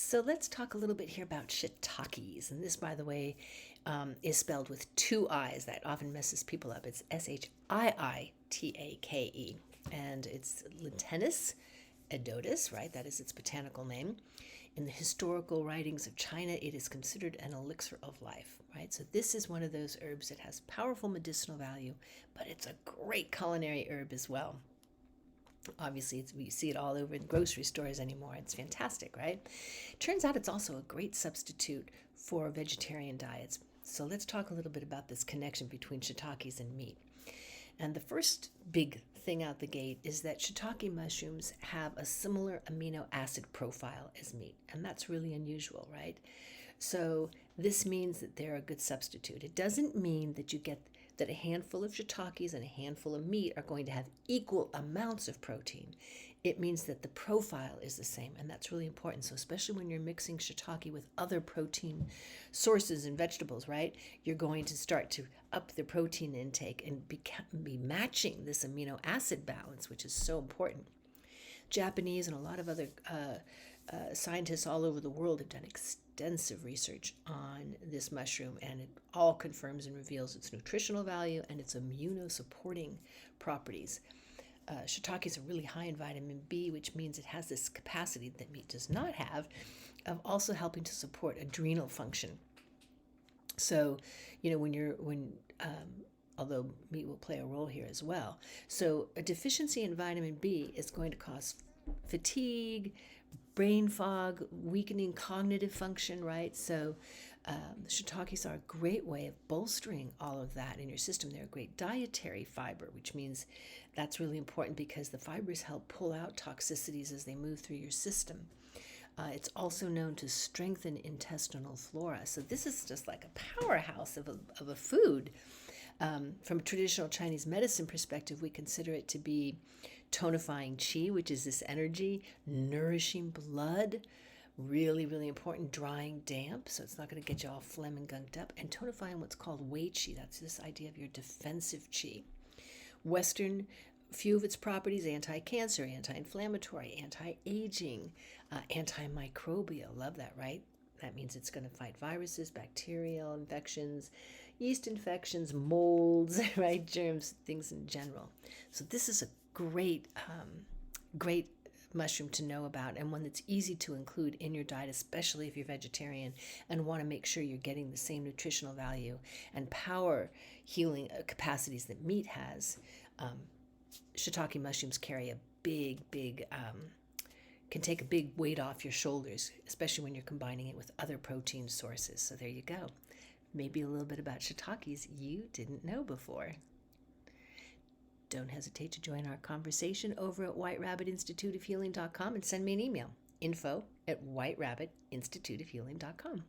So let's talk a little bit here about shiitakes. And this, by the way, is spelled with two I's. That often messes people up. It's Shiitake. And it's Latinus edotus, right? That is its botanical name. In the historical writings of China, it is considered an elixir of life, right? So this is one of those herbs that has powerful medicinal value, but it's a great culinary herb as well. Obviously, we see it all over in grocery stores anymore. It's fantastic, right? Turns out it's also a great substitute for vegetarian diets. So let's talk a little bit about this connection between shiitakes and meat. And the first big thing out the gate is that shiitake mushrooms have a similar amino acid profile as meat. And that's really unusual, right? So this means that they're a good substitute. It doesn't mean that you get that a handful of shiitakes and a handful of meat are going to have equal amounts of protein. It means that the profile is the same, and that's really important. So especially when you're mixing shiitake with other protein sources and vegetables, right, you're going to start to up the protein intake and be matching this amino acid balance, which is so important. Japanese and a lot of other scientists all over the world have done extensive research on this mushroom, and it all confirms and reveals its nutritional value and its immunosupporting properties. Shiitakes are really high in vitamin B, which means it has this capacity that meat does not have, of also helping to support adrenal function. So, although meat will play a role here as well. So a deficiency in vitamin B is going to cause fatigue, brain fog, weakening cognitive function, right? So shiitakes are a great way of bolstering all of that in your system. They're a great dietary fiber, which means that's really important because the fibers help pull out toxicities as they move through your system. It's also known to strengthen intestinal flora. So this is just like a powerhouse of a food. From a traditional Chinese medicine perspective, we consider it to be tonifying qi, which is this energy, nourishing blood, really, really important, drying damp, so it's not going to get you all phlegm and gunked up, and tonifying what's called wei qi. That's this idea of your defensive qi. Western, few of its properties: anti-cancer, anti-inflammatory, anti-aging, antimicrobial. Love that, right? That means it's going to fight viruses, bacterial infections, yeast infections, molds, right? Germs, things in general. So this is a great mushroom to know about, and one that's easy to include in your diet, especially if you're vegetarian and want to make sure you're getting the same nutritional value and power healing capacities that meat has. Shiitake mushrooms carry a can take a big weight off your shoulders, especially when you're combining it with other protein sources. So there you go. Maybe a little bit about shiitakes you didn't know before. Don't hesitate to join our conversation over at whiterabbitinstituteofhealing.com and send me an email, info@whiterabbitinstituteofhealing.com.